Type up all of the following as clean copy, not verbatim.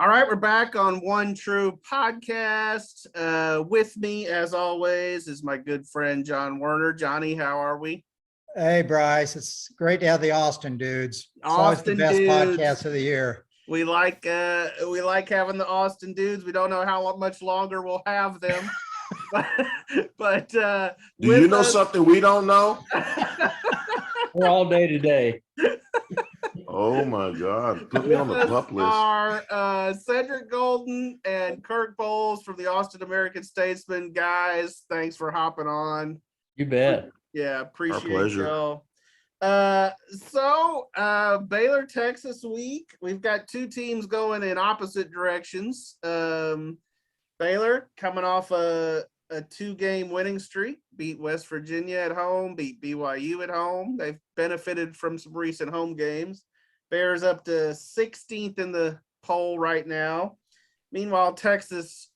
All right, we're back on One True Podcast. With me, as always, is my good friend John Werner. Johnny, how are we? Hey, Brice. It's great to have the Austin dudes. It's always the Austin best dudes. podcast of the year. We like having the Austin dudes. We don't know how much longer we'll have them, but do you know something we don't know? We're all day to day. Oh my God! Put me on the pup list. Are Cedric Golden and Kirk Bohls from the Austin American-Statesman. Guys, thanks for hopping on. You bet. Yeah, appreciate pleasure. y'all. Baylor-Texas week. We've got two teams going in opposite directions. Baylor coming off a 2-game winning streak, beat West Virginia at home, beat BYU at home. They've benefited from some recent home games. Bears up to 16th in the poll right now. Meanwhile, Texas,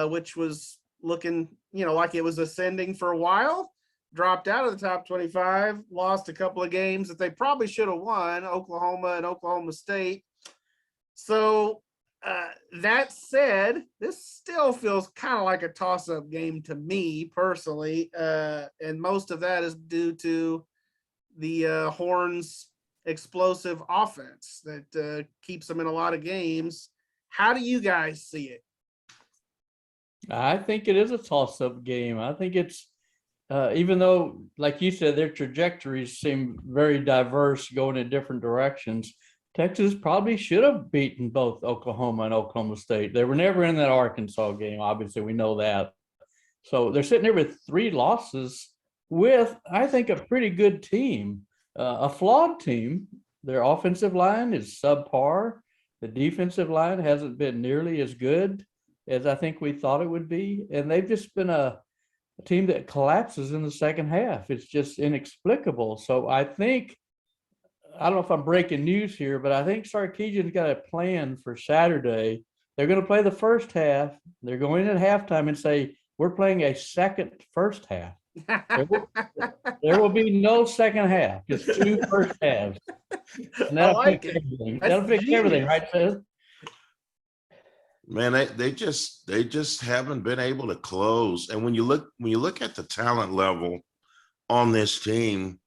which was looking, like it was ascending for a while, dropped out of the top 25, lost a couple of games that they probably should have won, Oklahoma and Oklahoma State. So that said, this still feels kind of like a toss-up game to me personally, and most of that is due to the Horns' explosive offense that keeps them in a lot of games. How do you guys see it? I think it is a toss-up game. I think it's, even though, like you said, their trajectories seem very diverse, going in different directions. Texas probably should have beaten both Oklahoma and Oklahoma State. They were never in that Arkansas game. Obviously, we know that. So they're sitting there with 3 losses with, I think, a pretty good team, a flawed team. Their offensive line is subpar. The defensive line hasn't been nearly as good as I think we thought it would be. And they've just been a team that collapses in the second half. It's just inexplicable. So I think, I don't know if I'm breaking news here, but I think Sarkisian's got a plan for Saturday. They're going to play the first half. They're going in at halftime and say, we're playing a second first half. There will be no second half, just 2 first halves. And that'll fix everything. That'll fix everything, right, Seth? Man, they just haven't been able to close. And when you look at the talent level on this team,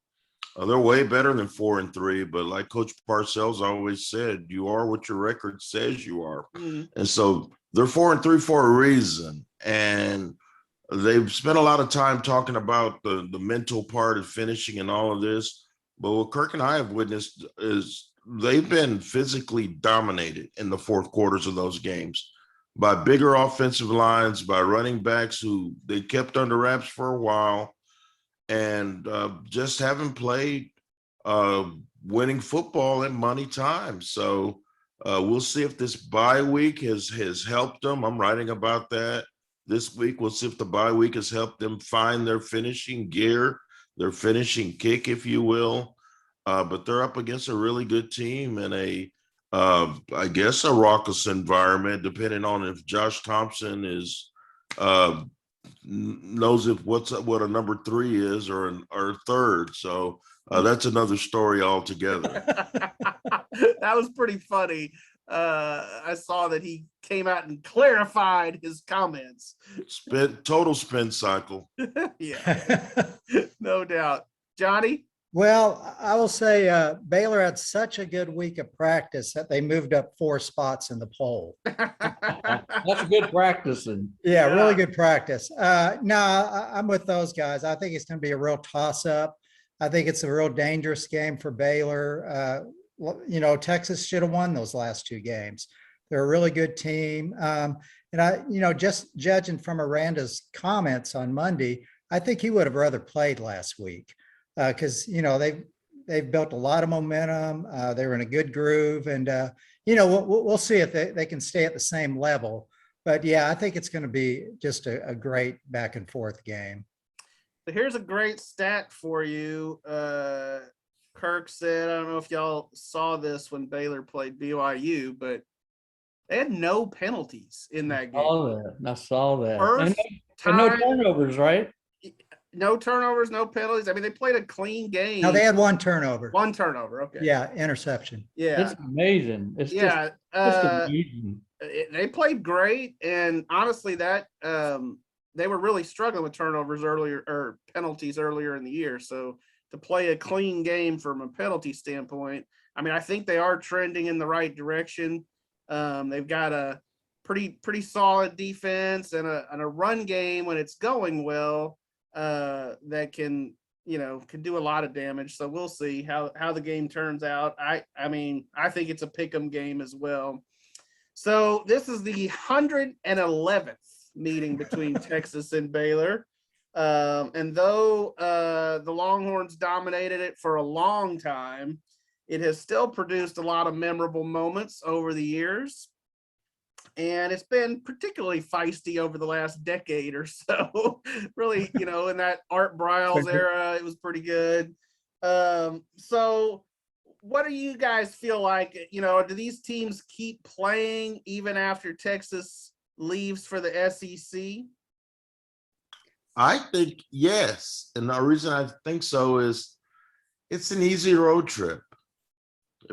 they're way better than 4-3. But like Coach Parcells always said, you are what your record says you are. And so they're 4-3 for a reason. And they've spent a lot of time talking about the mental part of finishing and all of this. But what Kirk and I have witnessed is they've been physically dominated in the fourth quarters of those games by bigger offensive lines, by running backs who they kept under wraps for a while, and just haven't played winning football in money time. So we'll see if this bye week has helped them. I'm writing about that this week. We'll see if the bye week has helped them find their finishing gear, their finishing kick, if you will. But they're up against a really good team in I guess a raucous environment, depending on if Josh Thompson is knows what a number 3 is or a third. So that's another story altogether. That was pretty funny. I saw that he came out and clarified his comments. Total spin cycle. Yeah, no doubt. Johnny? Well, I will say Baylor had such a good week of practice that they moved up 4 spots in the poll. That's good practicing. Yeah, really good practice. No, I'm with those guys. I think it's going to be a real toss-up. I think it's a real dangerous game for Baylor. Texas should have won those last 2 games. They're a really good team. And just judging from Aranda's comments on Monday, I think he would have rather played last week because, they've built a lot of momentum. They were in a good groove, and, we'll see if they can stay at the same level. But yeah, I think it's going to be just a great back and forth game. So here's a great stat for you. Kirk said, I don't know if y'all saw this when Baylor played BYU, but they had no penalties in that game. I saw that. First And no time- turnovers, right? no turnovers, no penalties. I mean, they played a clean game. No, they had one turnover. One turnover. Okay. Yeah, interception. Yeah. It's amazing. It's Yeah. just amazing. They played great, and honestly, that they were really struggling with turnovers earlier or penalties earlier in the year. So to play a clean game from a penalty standpoint, I mean, I think they are trending in the right direction. They've got a pretty solid defense and a run game when it's going well that can do a lot of damage. So we'll see how the game turns out. I mean, I think it's a pick'em game as well. So this is the 111th meeting between Texas and Baylor. And though the Longhorns dominated it for a long time, it has still produced a lot of memorable moments over the years. And it's been particularly feisty over the last decade or so. Really, in that Art Briles era, it was pretty good. So what do you guys feel like? Do these teams keep playing even after Texas leaves for the SEC? I think yes. And the reason I think so is it's an easy road trip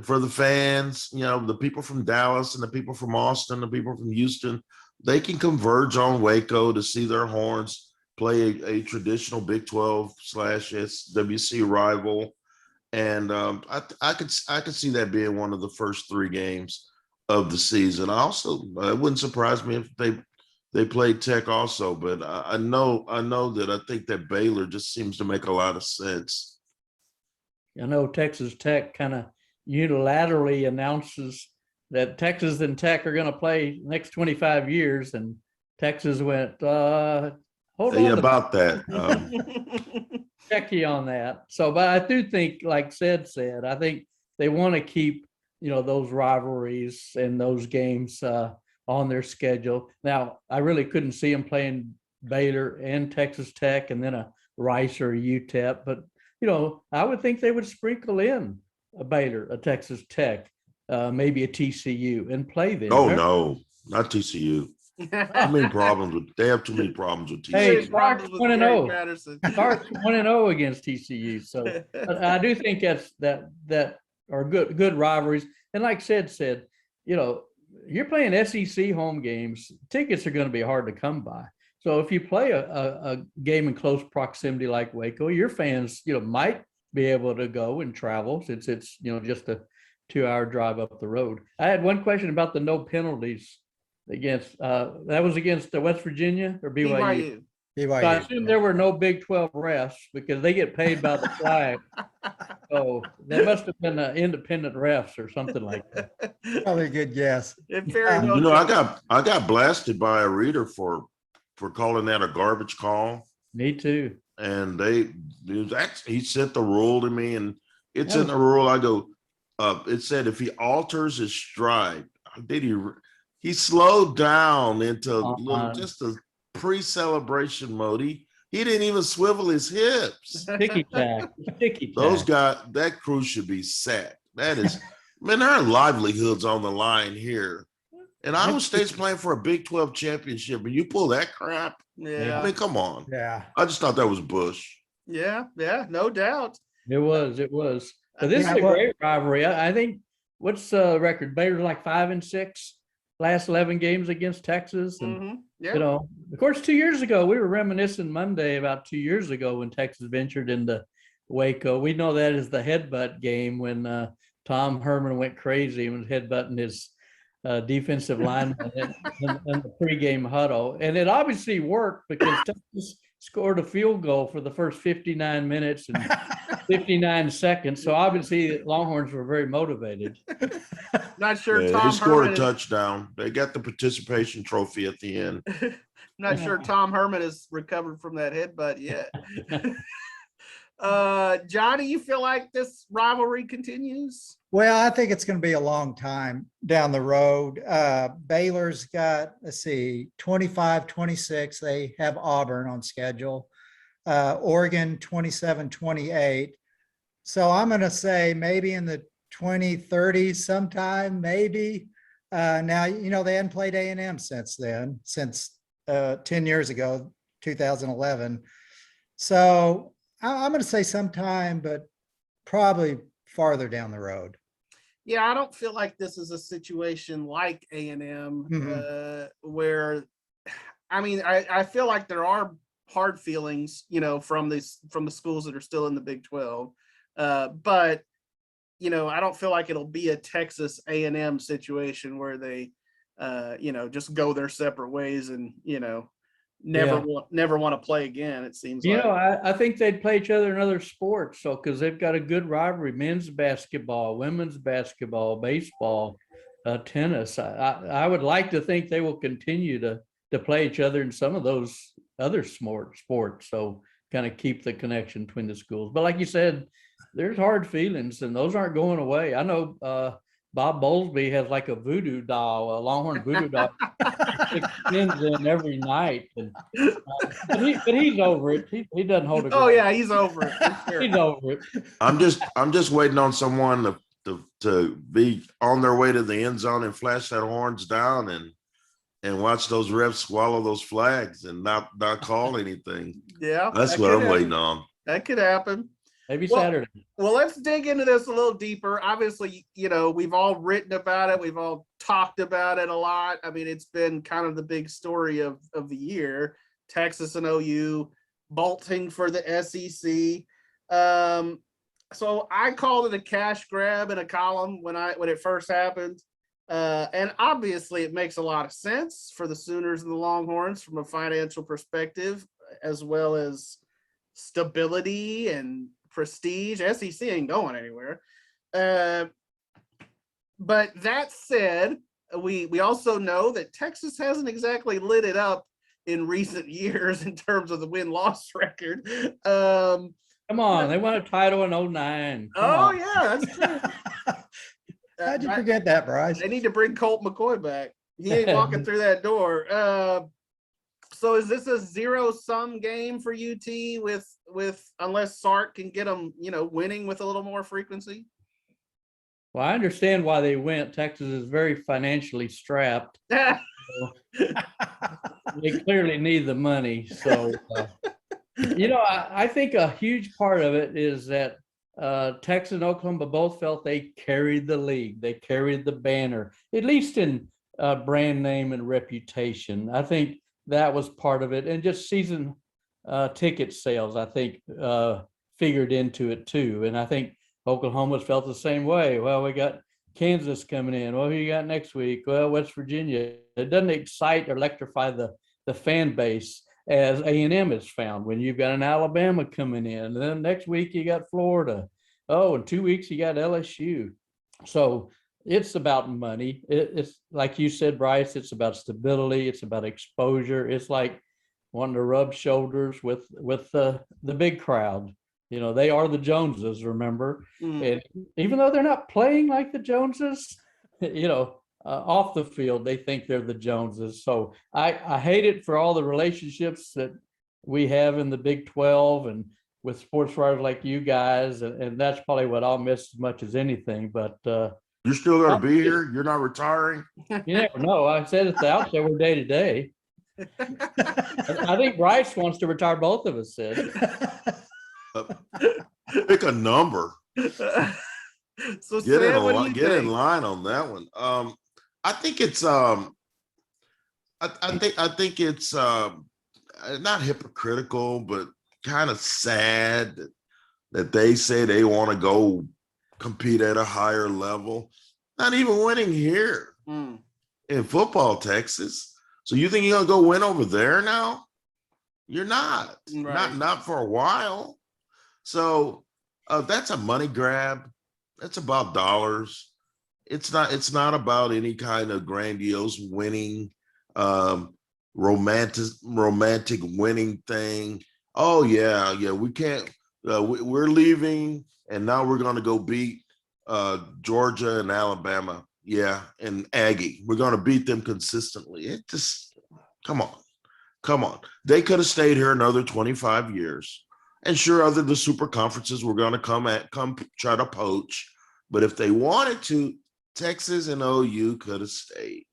for the fans, the people from Dallas and the people from Austin, the people from Houston. They can converge on Waco to see their Horns play a traditional Big 12/SWC rival. And I could see that being one of the first 3 games of the season. It wouldn't surprise me if they played Tech also, but I know that I think that Baylor just seems to make a lot of sense. I know Texas Tech kind of unilaterally announces that Texas and Tech are going to play next 25 years, and Texas went, hold on. About that. Check you on that. So, but I do think, like said, I think they want to keep, those rivalries and those games on their schedule. Now, I really couldn't see them playing Baylor and Texas Tech and then a Rice or a UTEP, but, I would think they would sprinkle in a Baylor, a Texas Tech, maybe a TCU and play them. Oh, no, not TCU. They have too many problems with TCU. Hey, Starks 1-0. Starks 1-0 against TCU. So I do think that are good rivalries. And like said, you're playing SEC home games. Tickets are going to be hard to come by. So if you play a game in close proximity like Waco, your fans, might be able to go and travel since it's, just a 2-hour drive up the road. I had one question about the no penalties against that was against West Virginia or BYU. So I assume there were no Big 12 refs because they get paid by the flag. So there must have been independent refs or something like that. Probably a good guess. I got blasted by a reader for calling that a garbage call. Me too. And he sent the rule to me, and it's in the rule. I go, it said if he alters his stride, he slowed down into just a pre-celebration mode. He didn't even swivel his hips. Sticky tack. Those guys, that crew should be sacked. That is, man, their livelihoods on the line here. And Iowa State's playing for a Big 12 championship, and you pull that crap. Yeah. I mean, come on. Yeah. I just thought that was Bush. Yeah, no doubt. It was. But this is a great rivalry. I think, what's the record? Baylor's like 5-6 last 11 games against Texas. And, of course, 2 years ago, we were reminiscing Monday about 2 years ago when Texas ventured into Waco. We know that is the headbutt game when Tom Herman went crazy and was headbutting his defensive lineman in the pregame huddle. And it obviously worked because Texas scored a field goal for the first 59 minutes and 59 seconds. So obviously Longhorns were very motivated. Not sure Tom Herman scored a touchdown. They got the participation trophy at the end. Not sure Tom Herman has recovered from that headbutt yet. Johnny, you feel like this rivalry continues? Well, I think it's going to be a long time down the road. Baylor's got, 25-26. They have Auburn on schedule. Oregon 27-28. So I'm going to say maybe in the 2030s sometime, maybe. Now, they hadn't played A&M since 10 years ago, 2011. So I'm going to say sometime, but probably farther down the road. Yeah, I don't feel like this is a situation like A&M where, I mean, I feel like there are hard feelings, from the schools that are still in the Big 12. But, I don't feel like it'll be a Texas A&M situation where they, just go their separate ways and, never want to play again. It seems like. I think they'd play each other in other sports. So, because they've got a good rivalry, men's basketball, women's basketball, baseball, tennis. I would like to think they will continue to play each other in some of those other sports. So kind of keep the connection between the schools. But like you said, there's hard feelings and those aren't going away. I know Bob Bowlesby has like a voodoo doll, a Longhorn voodoo doll. It spins in every night, but he's over it. He doesn't hold it. Oh yeah, he's over it. Sure. He's over it. I'm just waiting on someone to be on their way to the end zone and flash that horns down and watch those refs swallow those flags and not call anything. Yeah, that's what I'm waiting on. That could happen. Maybe Saturday. Well, let's dig into this a little deeper. Obviously, we've all written about it. We've all talked about it a lot. I mean, it's been kind of the big story of the year. Texas and OU bolting for the SEC. So I called it a cash grab in a column when it first happened. And obviously it makes a lot of sense for the Sooners and the Longhorns from a financial perspective, as well as stability and prestige. SEC ain't going anywhere. But that said, we also know that Texas hasn't exactly lit it up in recent years in terms of the win-loss record. Come on, they won a title in 2009. Yeah, that's true. How'd you forget that, Brice? They need to bring Colt McCoy back. He ain't walking through that door. So is this a zero-sum game for UT with unless Sark can get them, winning with a little more frequency? Well, I understand why they went. Texas is very financially strapped. So they clearly need the money. So, I think a huge part of it is that Texas and Oklahoma both felt they carried the league. They carried the banner, at least in brand name and reputation. I think that was part of it. And just season ticket sales, I think, figured into it too. And I think Oklahoma's felt the same way. Well, we got Kansas coming in. Well, who you got next week? Well, West Virginia. It doesn't excite or electrify the fan base as A&M is found when you've got an Alabama coming in. And then next week you got Florida. Oh, in 2 weeks you got LSU. So it's about money. It's like you said, Brice, it's about stability. It's about exposure. It's like wanting to rub shoulders with the big crowd. They are the Joneses, remember? And even though they're not playing like the Joneses, off the field, they think they're the Joneses. So I hate it for all the relationships that we have in the Big 12 and with sports writers like you guys. And that's probably what I'll miss as much as anything. But you're still going to be here? You're not retiring? You never know. I said at the outset, we're day to day. I think Brice wants to retire, both of us said. Pick a number. So get Sam, in line on that one. I think it's I think it's not hypocritical, but kind of sad that they say they want to go compete at a higher level. Not even winning here in football, Texas. So you think you're gonna go win over there now? You're not. Right. Not for a while. So that's a money grab. That's about dollars. It's not about any kind of grandiose winning, romantic winning thing. Oh yeah, we can't. We're leaving, and now we're going to go beat Georgia and Alabama. Yeah, and Aggie. We're going to beat them consistently. It just come on. They could have stayed here another 25 years. And sure, the super conferences were going to come try to poach. But if they wanted to, Texas and OU could have stayed.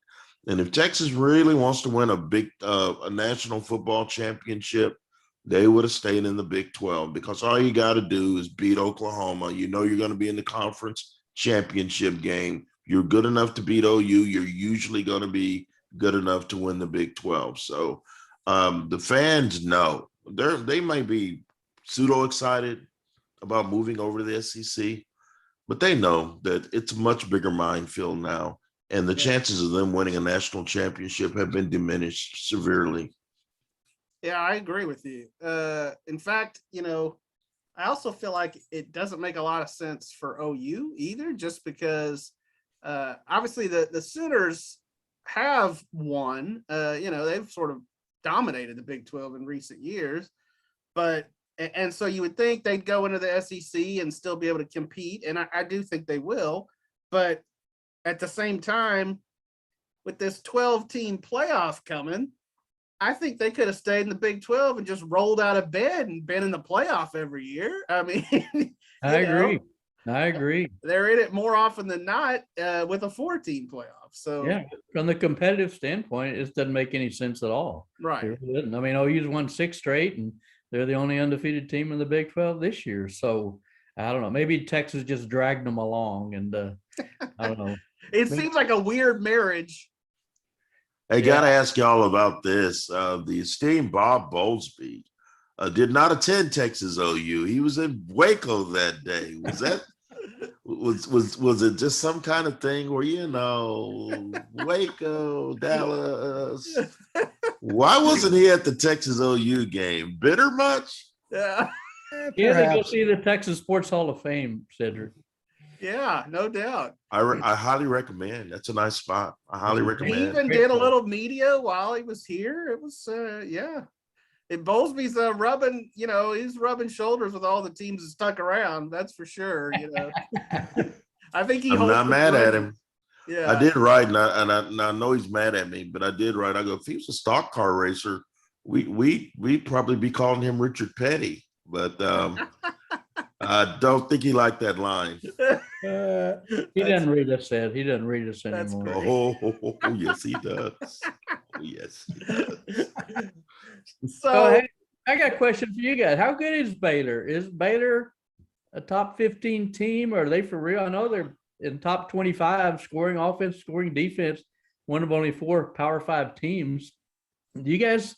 And if Texas really wants to win a big a national football championship, they would have stayed in the Big 12, because all you got to do is beat Oklahoma. You know you're going to be in the conference championship game. You're good enough to beat OU. You're usually going to be good enough to win the Big 12. So the fans know. They might be pseudo excited about moving over to the SEC, but they know that it's a much bigger minefield now, and the chances of them winning a national championship have been diminished severely. Yeah, I agree with you. In fact, I also feel like it doesn't make a lot of sense for OU either, just because obviously the Sooners have won. They've sort of dominated the Big 12 in recent years, and so you would think they'd go into the SEC and still be able to compete, and I do think they will. But at the same time, with this 12-team playoff coming, I think they could have stayed in the Big 12 and just rolled out of bed and been in the playoff every year. I mean, I agree. They're in it more often than not with a 4-team playoff. So Yeah, from the competitive standpoint, it doesn't make any sense at all. right. It really doesn't. I mean, OU's won 6 straight, and they're the only undefeated team in the Big 12 this year. So I don't know. Maybe Texas just dragged them along, and I don't know. It seems like a weird marriage. I got to ask y'all about this. The esteemed Bob Bowlesby did not attend Texas OU. He was in Waco that day. Was that was it just some kind of thing where, Waco, Dallas? Why wasn't he at the Texas OU game? Bitter much? Yeah. Yeah, they go see the Texas Sports Hall of Fame, Cedric. Yeah, no doubt. I highly recommend. That's a nice spot. I highly He recommend. even did a little media while he was here. It was And Bowlesby's rubbing, he's rubbing shoulders with all the teams that stuck around. That's for sure. I think I'm not mad at him. Yeah, I did write, and I know he's mad at me, but I did write. I go, if he was a stock car racer, we'd probably be calling him Richard Petty. But I don't think he liked that line. He doesn't read us, Ed. He doesn't read us That's anymore. great. Oh, yes, he does. Oh, yes, he does. So Hey, I got a question for you guys. How good is Baylor? Is Baylor a top 15 team, or are they for real? I know they're in top 25 scoring offense, scoring defense, one of only 4 Power 5 teams. Do you guys,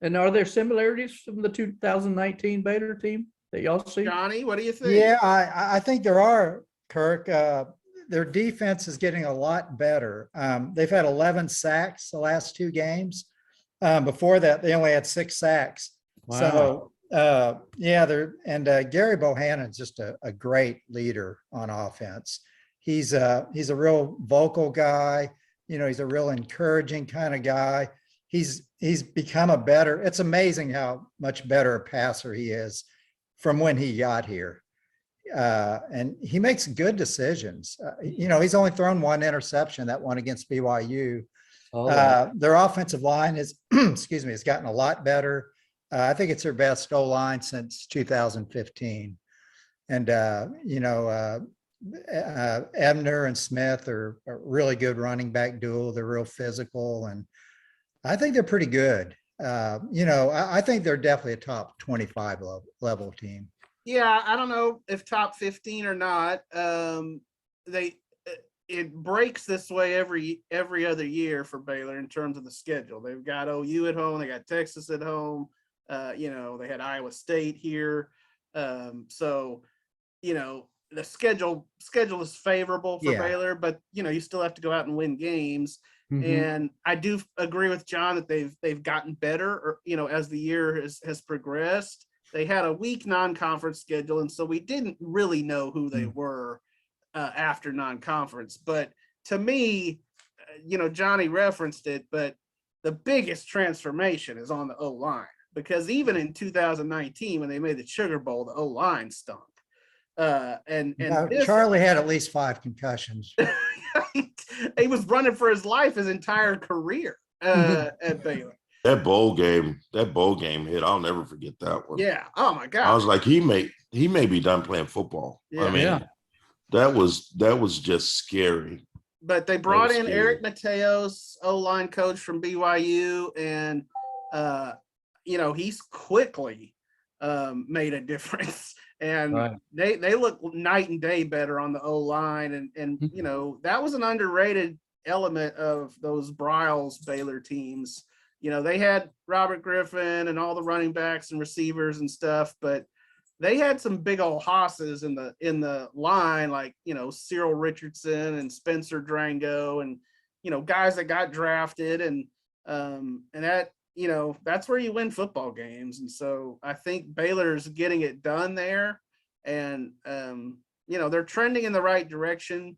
and are there similarities from the 2019 Baylor team that y'all see? Johnny, what do you think? Yeah, I think there are, Kirk. Their defense is getting a lot better. They've had 11 sacks the last 2 games. Before that, they only had 6 sacks. Wow. So, Gary Bohannon's just a great leader on offense. He's a real vocal guy. He's a real encouraging kind of guy. He's become it's amazing how much better a passer he is from when he got here. And he makes good decisions. He's only thrown 1 interception, that one against BYU. Their offensive line is, has gotten a lot better. I think it's their best O-line since 2015. And, Ebner and Smith are a really good running back duo. They're real physical, and I think they're pretty good. I think they're definitely a top 25 level team. Yeah, I don't know if top 15 or not. It breaks this way every other year for Baylor in terms of the schedule. They've got OU at home, they got Texas at home. They had Iowa State here. So the schedule is favorable for Baylor, but you still have to go out and win games. Mm-hmm. And I do agree with John that they've gotten better, as the year has progressed. They had a weak non-conference schedule, and so we didn't really know who they were after non-conference. But to me, Johnny referenced it, but the biggest transformation is on the O-line, because even in 2019, when they made the Sugar Bowl, the O-line stunk. Charlie had at least 5 concussions. He was running for his life his entire career at Baylor. That bowl game hit. I'll never forget that one. Yeah. Oh my God. I was like, he may be done playing football. Yeah. I mean, that was just scary. But they brought in Eric Mateos, O-line coach from BYU, and he's quickly made a difference. And Right. they look night and day better on the O-line. And you know, that was an underrated element of those Briles Baylor teams. You know, they had Robert Griffin and all the running backs and receivers and stuff, but they had some big old hosses in the line, like, you know, Cyril Richardson and Spencer Drango, and, you know, guys that got drafted, and that, you know, that's where you win football games. And so I think Baylor's getting it done there, and you know, they're trending in the right direction.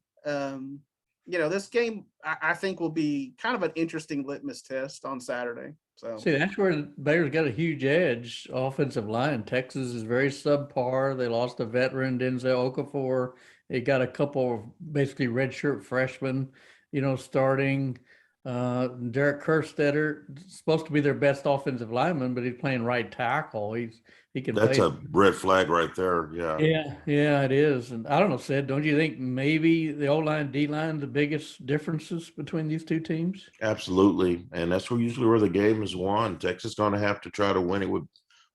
You know, this game I think will be kind of an interesting litmus test on Saturday. So See, that's where Baylor's got a huge edge. Offensive line. Texas is very subpar. They lost a veteran, Denzel Okafor. They got a couple of basically redshirt freshmen, you know, starting. Derek Kerstetter, supposed to be their best offensive lineman, but he's playing right tackle. He can That's play. a red flag right there. Yeah. Yeah, it is. And I don't know, Sid, don't you think maybe the O-line, D-line, the biggest differences between these two teams? Absolutely. And that's usually where the game is won. Texas is going to have to try to win it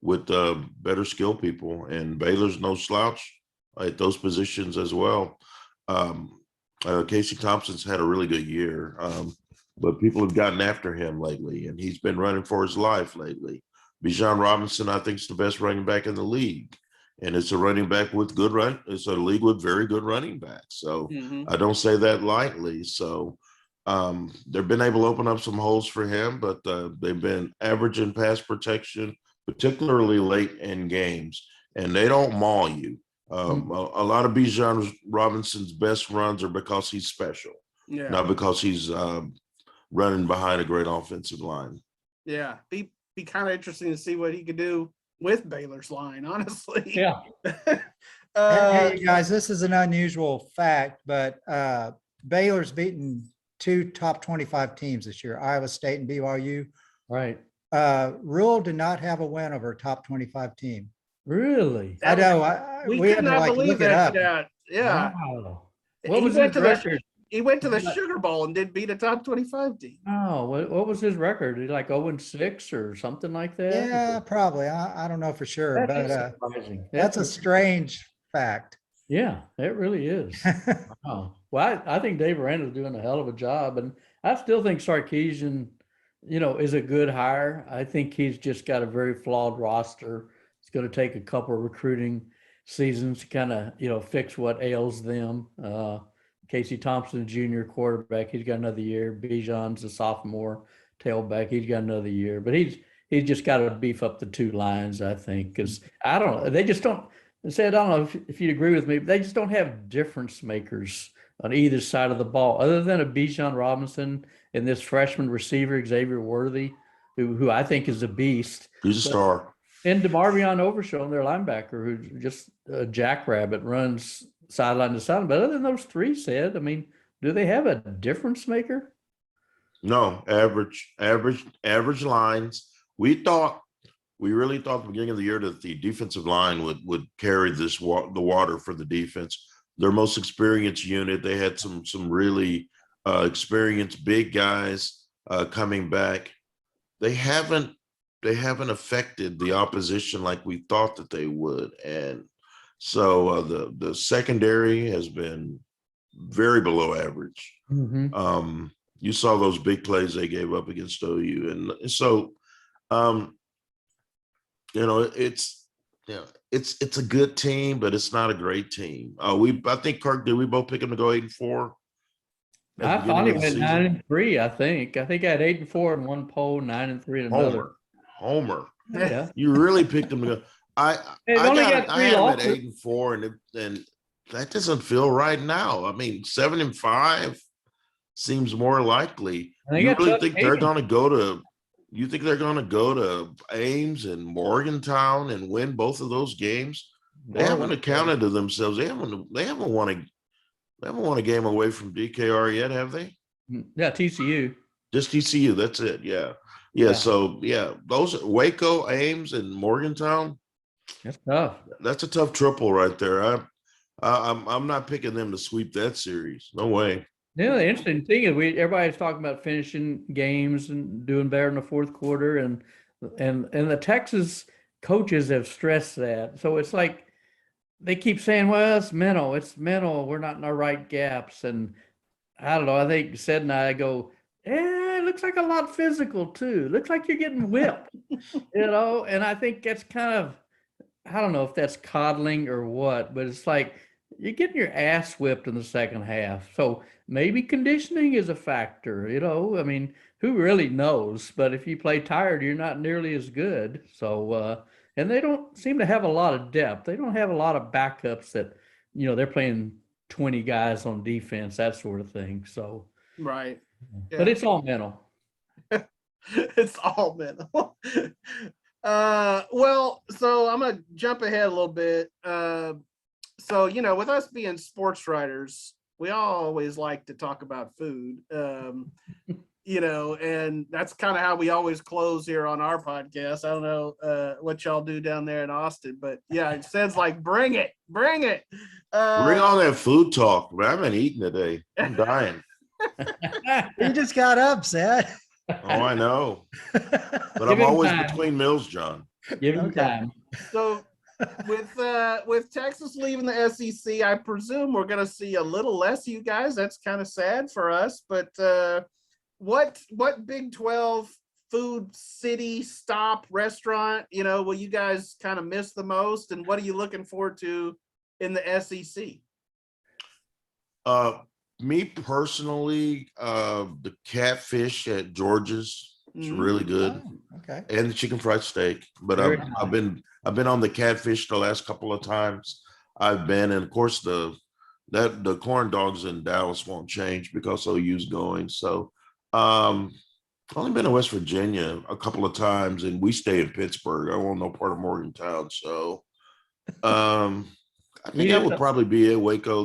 with better skill people, and Baylor's no slouch at those positions as well. Casey Thompson's had a really good year, but people have gotten after him lately, and he's been running for his life lately. Bijan Robinson, I think, is the best running back in the league, and it's a running back with good run. It's a league with very good running backs. So I don't say that lightly. So they've been able to open up some holes for him, but they've been average in pass protection, particularly late in games, and they don't maul you. A lot of Bijan Robinson's best runs are because he's special, not because he's running behind a great offensive line. Yeah, be kind of interesting to see what he could do with Baylor's line, honestly. Yeah. Hey, you guys, this is an unusual fact, but Baylor's beaten 2 top 25 teams this year, Iowa State and BYU. Right. Rule did not have a win over a top 25 team. Really? I know. We had could to not like believe look it that. up. Yeah. Wow. He What was went his to record? He went to the Sugar Bowl and did beat a top 25 team. Oh, what was his record? He like 0-6 or something like that? Yeah, probably. I don't know for sure, That is but surprising. that's a strange fact. Yeah, it really is. Wow. Well, I think Dave Aranda's doing a hell of a job, and I still think Sarkisian, you know, is a good hire. I think he's just got a very flawed roster. It's going to take a couple of recruiting seasons to kind of, you know, fix what ails them. Casey Thompson, junior quarterback, he's got another year. Bijan's a sophomore tailback, he's got another year. But he's just got to beef up the two lines, I think, because I don't know. They just don't. I don't know if you'd agree with me, but they just don't have difference makers on either side of the ball, other than a Bijan Robinson and this freshman receiver, Xavier Worthy, who I think is a beast. He's a star. And DeMarvion Overshown, their linebacker, who's just a jackrabbit, runs sideline to sideline. But other than those three, I mean, do they have a difference maker? No, average lines. We really thought at the beginning of the year that the defensive line would carry the water for the defense. Their most experienced unit. They had some really experienced big guys coming back. They haven't affected the opposition like we thought that they would, and so the secondary has been very below average. Mm-hmm. You saw those big plays they gave up against OU, and so you know, it's a good team, but it's not a great team. I think Kirk, did we both pick him to go 8-4? I thought he went 9-3. I think I had 8-4 in one poll, 9-3 in another. Homer. Yeah. You really picked him to go. I had him at 8-4, and that doesn't feel right now. I mean, 7-5 seems more likely. You really think they're going to go to? You think they're going to go to Ames and Morgantown and win both of those games? They haven't accounted to themselves. They haven't won a game away from DKR yet, have they? Yeah, TCU. Just TCU. That's it. Yeah. So those Waco, Ames, and Morgantown. That's tough. That's a tough triple right there. I'm not picking them to sweep that series. No way. Yeah, the interesting thing is everybody's talking about finishing games and doing better in the fourth quarter, and the Texas coaches have stressed that. So it's like they keep saying, well, it's mental. It's mental. We're not in our right gaps. And I don't know. I think Sid and I go, it looks like a lot physical too. Looks like you're getting whipped, and I think that's kind of, I don't know if that's coddling or what, but it's like you're getting your ass whipped in the second half. So maybe conditioning is a factor, I mean, who really knows? But if you play tired, you're not nearly as good. So, and they don't seem to have a lot of depth. They don't have a lot of backups that, they're playing 20 guys on defense, that sort of thing. So, Right. but it's all mental. It's all mental. Well, so I'm gonna jump ahead a little bit. So with us being sports writers, we always like to talk about food. And that's kind of how we always close here on our podcast. I don't know what y'all do down there in Austin, but yeah, it sounds like bring it. Bring on that food talk. I haven't eaten today. I'm dying. You just got up, Seth. Oh, I know. But Give I'm him always time. between meals, John. Give him Okay. time. So with Texas leaving the SEC, I presume we're going to see a little less of you guys. That's kind of sad for us. But what Big 12 food city stop restaurant, will you guys kind of miss the most? And what are you looking forward to in the SEC? Me personally, the catfish at George's is really good, Oh, okay. and the chicken fried steak. But Very I've been on the catfish the last couple of times I've been, and of course the corn dogs in Dallas won't change because OU's going. So I've only been to West Virginia a couple of times, and we stay in Pittsburgh. I won't know part of Morgantown, so I think that would probably be it. Waco,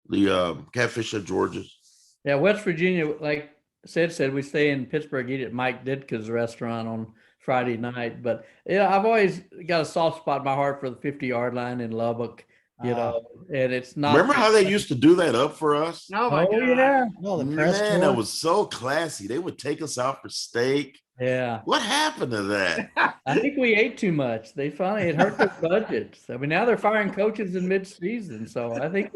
the catfish at George's. Yeah, West Virginia, like Sid said, we stay in Pittsburgh, eat at Mike Ditka's restaurant on Friday night. But yeah, I've always got a soft spot in my heart for the 50-yard line in Lubbock, and it's not. Remember how they used to do that up for us? Oh my God. Yeah. Oh, the press Man, tour. that was so classy. They would take us out for steak. Yeah. What happened to that? I think we ate too much. It hurt their budgets. I mean, now they're firing coaches in mid-season. So I think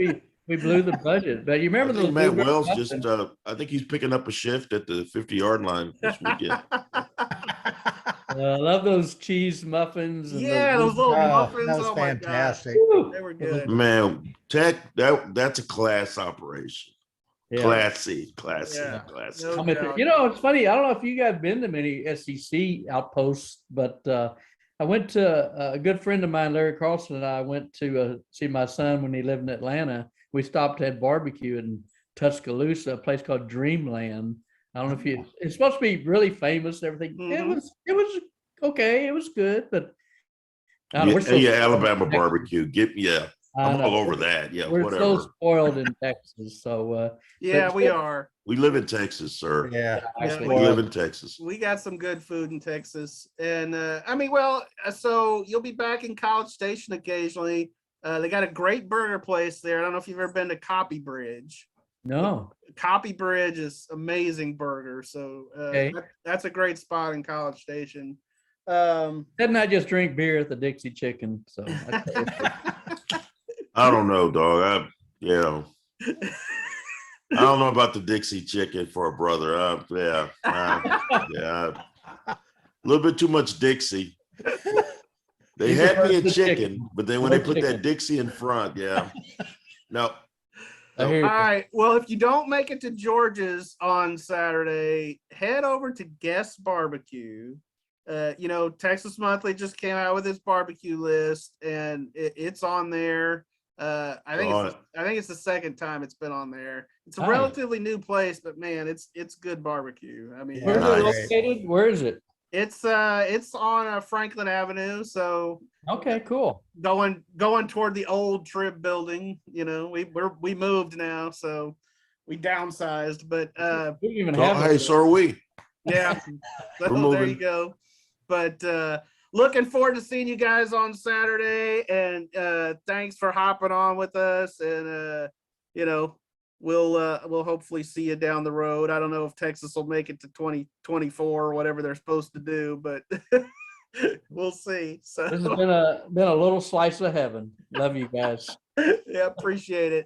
we blew the budget. But you remember I think those Matt blueberry Wells muffins? just I think he's picking up a shift at the 50-yard line this weekend. I love those cheese muffins. And Yeah, those little Oh, muffins. that was Oh my God. fantastic. Woo! They were good. Man, that's a class operation. Yeah. Classy. Yeah. Classy. No It's funny. I don't know if you guys been to many SEC outposts, but I went to a good friend of mine, Larry Carlson, and I went to see my son when he lived in Atlanta. We stopped at barbecue in Tuscaloosa, a place called Dreamland. I don't know if it's supposed to be really famous and everything. Mhm. It was okay. It was good, but I don't know, we're so Alabama spoiled. barbecue. I I'm know. all over that. Yeah, We're whatever. so spoiled in Texas. So Yeah, we are. We live in Texas, sir. Yeah. Yeah, We live in Texas. We got some good food in Texas. And so you'll be back in College Station occasionally. They got a great burger place there. I don't know if you've ever been to Copy Bridge. no. Copy Bridge is amazing burger. So Okay. that's a great spot in College Station. Didn't I just drink beer at the Dixie Chicken? So I don't know, dog. I don't know about the Dixie chicken for a brother. Yeah. A little bit too much Dixie. They He had me prefers a the chicken, chicken. but then when they More put chicken. that Dixie in front, yeah. No. I hear All you. right. Well, if you don't make it to George's on Saturday, head over to Guest Barbecue. Texas Monthly just came out with its barbecue list, and it's on there. I think it's the second time it's been on there. It's a Nice. relatively new place, but man, it's good barbecue. I mean, Yeah. Where's Nice. it located? Where is it? it's on Franklin Avenue, so Okay, cool. going toward the old Trib building. We moved now, so we downsized, but We don't even Oh, have hey, it. so are we. yeah. So We're there you moving. go. But looking forward to seeing you guys on Saturday, and thanks for hopping on with us. And we'll hopefully see you down the road. I don't know if Texas will make it to 2024 or whatever they're supposed to do, but We'll see. So This has been a little slice of heaven. Love you guys. yeah, appreciate it.